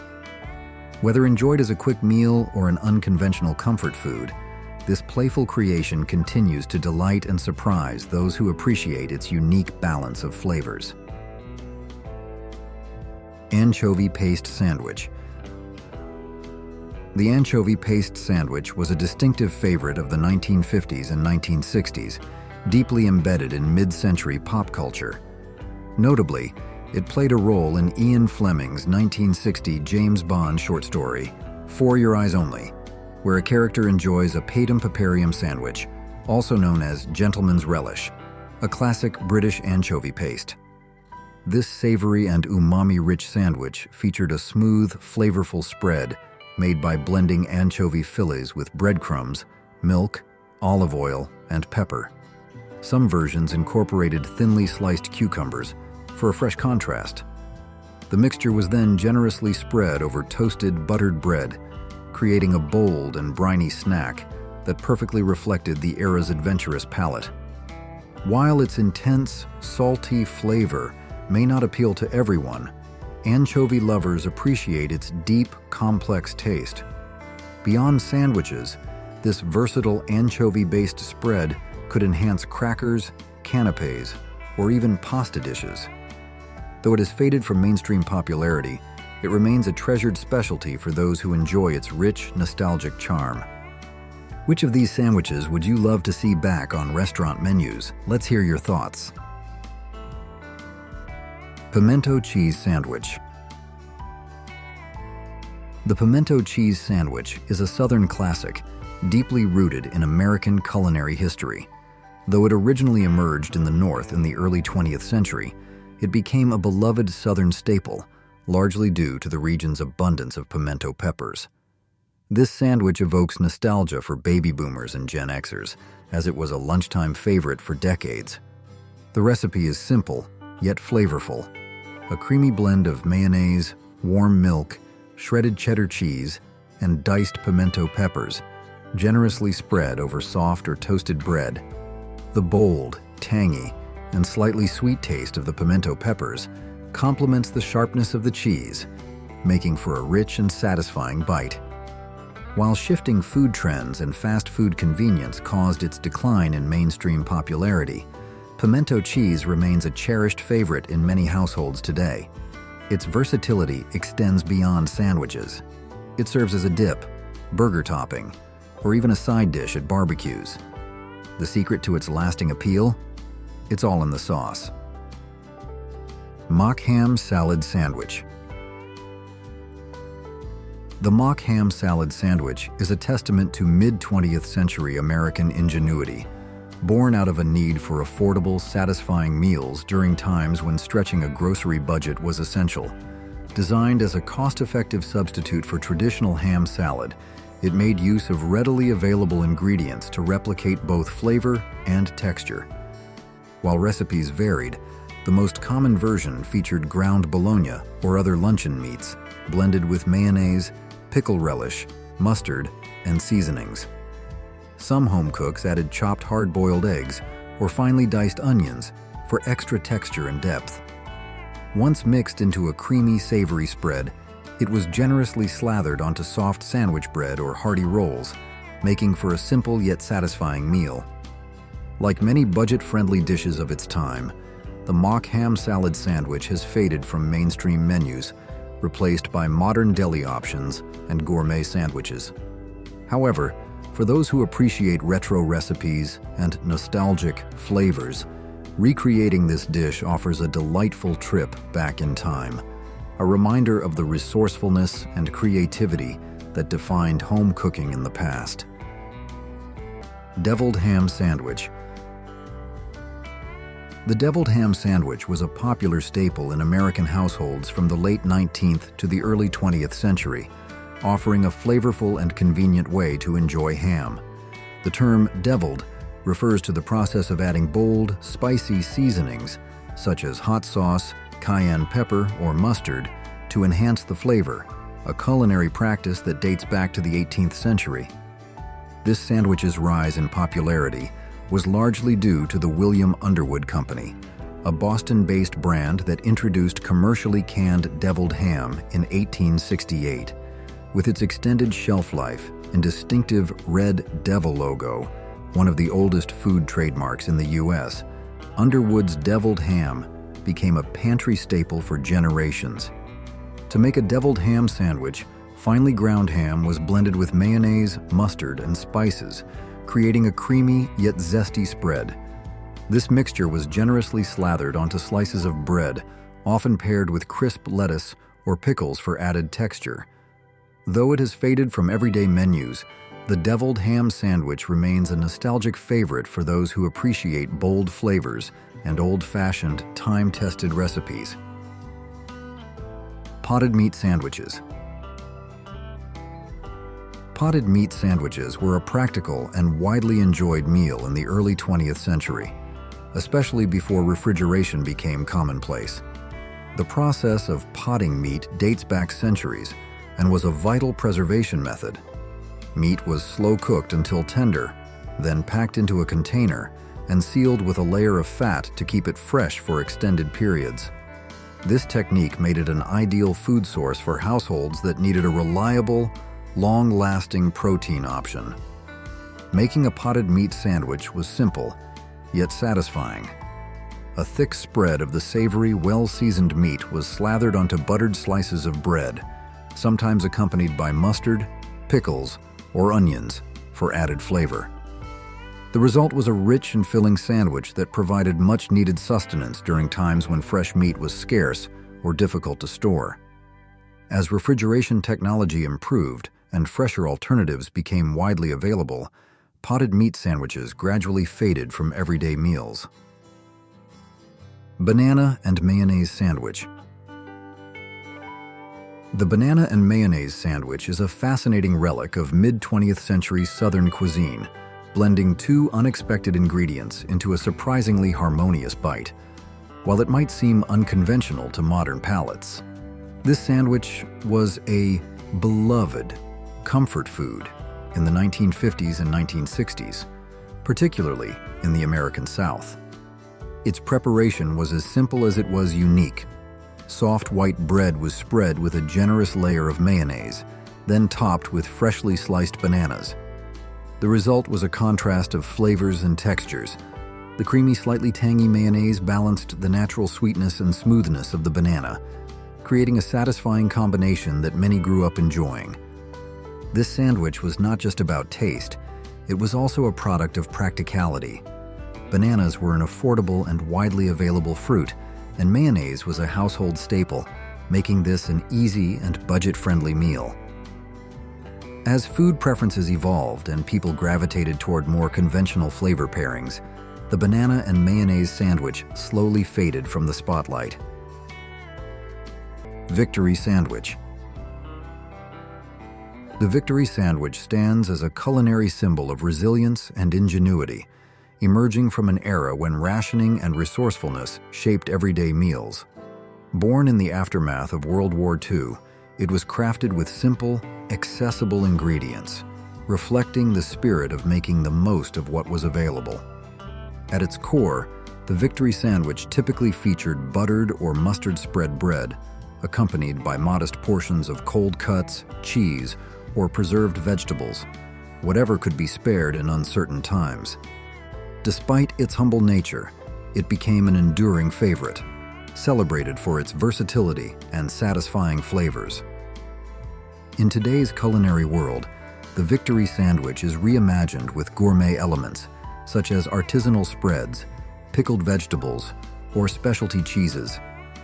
A: Whether enjoyed as a quick meal or an unconventional comfort food, this playful creation continues to delight and surprise those who appreciate its unique balance of flavors. Anchovy Paste Sandwich. The anchovy paste sandwich was a distinctive favorite of the 1950s and 1960s, deeply embedded in mid-century pop culture. Notably, it played a role in Ian Fleming's 1960 James Bond short story, For Your Eyes Only, where a character enjoys a patum paparium sandwich, also known as gentleman's relish, a classic British anchovy paste. This savory and umami-rich sandwich featured a smooth, flavorful spread made by blending anchovy fillets with breadcrumbs, milk, olive oil, and pepper. Some versions incorporated thinly sliced cucumbers for a fresh contrast. The mixture was then generously spread over toasted, buttered bread, creating a bold and briny snack that perfectly reflected the era's adventurous palate. While its intense, salty flavor may not appeal to everyone, anchovy lovers appreciate its deep, complex taste. Beyond sandwiches, this versatile anchovy-based spread could enhance crackers, canapes, or even pasta dishes. Though it has faded from mainstream popularity, it remains a treasured specialty for those who enjoy its rich, nostalgic charm. Which of these sandwiches would you love to see back on restaurant menus? Let's hear your thoughts. Pimento cheese sandwich. The pimento cheese sandwich is a Southern classic, deeply rooted in American culinary history. Though it originally emerged in the North in the early 20th century, it became a beloved Southern staple, largely due to the region's abundance of pimento peppers. This sandwich evokes nostalgia for baby boomers and Gen Xers, as it was a lunchtime favorite for decades. The recipe is simple, yet flavorful. A creamy blend of mayonnaise, warm milk, shredded cheddar cheese, and diced pimento peppers, generously spread over soft or toasted bread. The bold, tangy, and slightly sweet taste of the pimento peppers complements the sharpness of the cheese, making for a rich and satisfying bite. While shifting food trends and fast food convenience caused its decline in mainstream popularity, pimento cheese remains a cherished favorite in many households today. Its versatility extends beyond sandwiches. It serves as a dip, burger topping, or even a side dish at barbecues. The secret to its lasting appeal? It's all in the sauce. Mock ham salad sandwich. The mock ham salad sandwich is a testament to mid-20th century American ingenuity, born out of a need for affordable, satisfying meals during times when stretching a grocery budget was essential. Designed as a cost-effective substitute for traditional ham salad, it made use of readily available ingredients to replicate both flavor and texture. While recipes varied, the most common version featured ground bologna or other luncheon meats, blended with mayonnaise, pickle relish, mustard, and seasonings. Some home cooks added chopped hard-boiled eggs or finely diced onions for extra texture and depth. Once mixed into a creamy, savory spread, it was generously slathered onto soft sandwich bread or hearty rolls, making for a simple yet satisfying meal. Like many budget-friendly dishes of its time, the mock ham salad sandwich has faded from mainstream menus, replaced by modern deli options and gourmet sandwiches. However, for those who appreciate retro recipes and nostalgic flavors, recreating this dish offers a delightful trip back in time, a reminder of the resourcefulness and creativity that defined home cooking in the past. Deviled ham sandwich. The deviled ham sandwich was a popular staple in American households from the late 19th to the early 20th century, offering a flavorful and convenient way to enjoy ham. The term deviled refers to the process of adding bold, spicy seasonings, such as hot sauce, cayenne pepper, or mustard, to enhance the flavor, a culinary practice that dates back to the 18th century. This sandwich's rise in popularity was largely due to the William Underwood Company, a Boston-based brand that introduced commercially canned deviled ham in 1868. With its extended shelf life and distinctive red devil logo, one of the oldest food trademarks in the U.S., Underwood's deviled ham became a pantry staple for generations. To make a deviled ham sandwich, finely ground ham was blended with mayonnaise, mustard, and spices, creating a creamy yet zesty spread. This mixture was generously slathered onto slices of bread, often paired with crisp lettuce or pickles for added texture. Though it has faded from everyday menus, the deviled ham sandwich remains a nostalgic favorite for those who appreciate bold flavors and old-fashioned, time-tested recipes. Potted meat sandwiches. Potted meat sandwiches were a practical and widely enjoyed meal in the early 20th century, especially before refrigeration became commonplace. The process of potting meat dates back centuries and was a vital preservation method. Meat was slow-cooked until tender, then packed into a container and sealed with a layer of fat to keep it fresh for extended periods. This technique made it an ideal food source for households that needed a reliable, long-lasting protein option. Making a potted meat sandwich was simple, yet satisfying. A thick spread of the savory, well-seasoned meat was slathered onto buttered slices of bread, sometimes accompanied by mustard, pickles, or onions for added flavor. The result was a rich and filling sandwich that provided much-needed sustenance during times when fresh meat was scarce or difficult to store. As refrigeration technology improved and fresher alternatives became widely available, potted meat sandwiches gradually faded from everyday meals. Banana and mayonnaise sandwich. The banana and mayonnaise sandwich is a fascinating relic of mid-20th century Southern cuisine, blending two unexpected ingredients into a surprisingly harmonious bite. While it might seem unconventional to modern palates, this sandwich was a beloved comfort food in the 1950s and 1960s, particularly in the American South. Its preparation was as simple as it was unique. Soft white bread was spread with a generous layer of mayonnaise, then topped with freshly sliced bananas. The result was a contrast of flavors and textures. The creamy, slightly tangy mayonnaise balanced the natural sweetness and smoothness of the banana, creating a satisfying combination that many grew up enjoying. This sandwich was not just about taste, it was also a product of practicality. Bananas were an affordable and widely available fruit, and mayonnaise was a household staple, making this an easy and budget-friendly meal. As food preferences evolved and people gravitated toward more conventional flavor pairings, the banana and mayonnaise sandwich slowly faded from the spotlight. Victory sandwich. The Victory sandwich stands as a culinary symbol of resilience and ingenuity, emerging from an era when rationing and resourcefulness shaped everyday meals. Born in the aftermath of World War II, it was crafted with simple, accessible ingredients, reflecting the spirit of making the most of what was available. At its core, the Victory sandwich typically featured buttered or mustard-spread bread, accompanied by modest portions of cold cuts, cheese, or preserved vegetables, whatever could be spared in uncertain times. Despite its humble nature, it became an enduring favorite, celebrated for its versatility and satisfying flavors. In today's culinary world, the Victory sandwich is reimagined with gourmet elements, such as artisanal spreads, pickled vegetables, or specialty cheeses,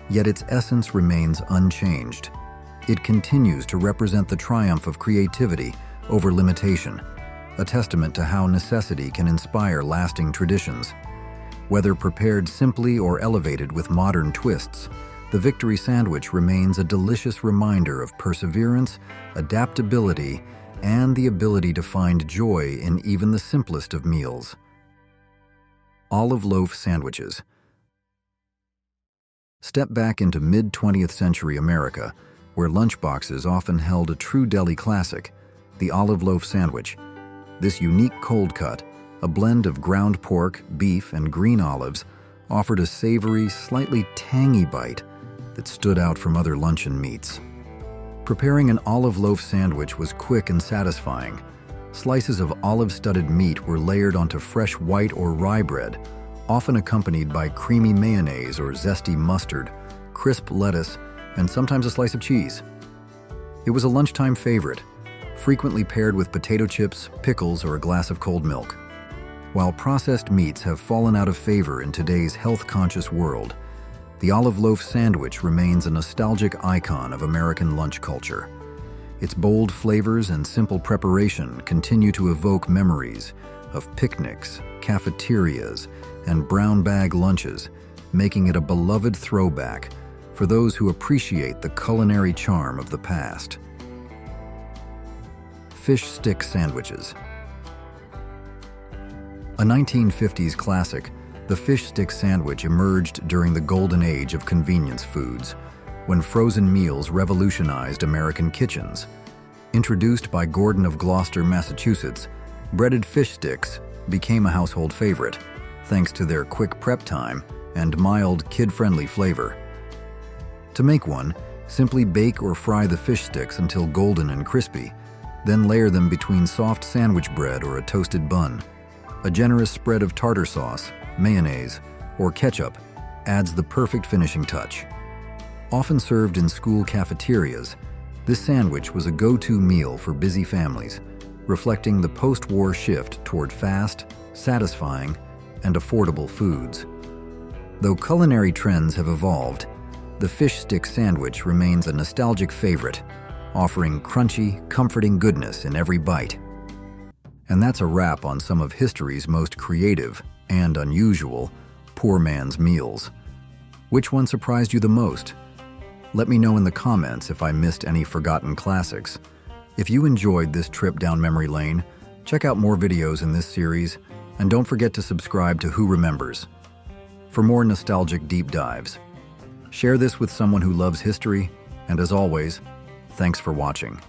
A: yet its essence remains unchanged. It continues to represent the triumph of creativity over limitation, a testament to how necessity can inspire lasting traditions. Whether prepared simply or elevated with modern twists, the Victory sandwich remains a delicious reminder of perseverance, adaptability, and the ability to find joy in even the simplest of meals. Olive loaf sandwiches. Step back into mid-20th century America, where lunchboxes often held a true deli classic, the olive loaf sandwich. This unique cold cut, a blend of ground pork, beef, and green olives, offered a savory, slightly tangy bite that stood out from other luncheon meats. Preparing an olive loaf sandwich was quick and satisfying. Slices of olive-studded meat were layered onto fresh white or rye bread, often accompanied by creamy mayonnaise or zesty mustard, crisp lettuce, and sometimes a slice of cheese. It was a lunchtime favorite, frequently paired with potato chips, pickles, or a glass of cold milk. While processed meats have fallen out of favor in today's health-conscious world, the olive loaf sandwich remains a nostalgic icon of American lunch culture. Its bold flavors and simple preparation continue to evoke memories of picnics, cafeterias, and brown bag lunches, making it a beloved throwback for those who appreciate the culinary charm of the past. Fish stick sandwiches. A 1950s classic, the fish stick sandwich emerged during the golden age of convenience foods, when frozen meals revolutionized American kitchens. Introduced by Gordon of Gloucester, Massachusetts, breaded fish sticks became a household favorite, thanks to their quick prep time and mild, kid-friendly flavor. To make one, simply bake or fry the fish sticks until golden and crispy, then layer them between soft sandwich bread or a toasted bun. A generous spread of tartar sauce, mayonnaise, or ketchup adds the perfect finishing touch. Often served in school cafeterias, this sandwich was a go-to meal for busy families, reflecting the post-war shift toward fast, satisfying, and affordable foods. Though culinary trends have evolved, the fish stick sandwich remains a nostalgic favorite, offering crunchy, comforting goodness in every bite. And that's a wrap on some of history's most creative and unusual poor man's meals. Which one surprised you the most? Let me know in the comments if I missed any forgotten classics. If you enjoyed this trip down memory lane, check out more videos in this series, and don't forget to subscribe to Who Remembers for more nostalgic deep dives. Share this with someone who loves history, and as always, thanks for watching.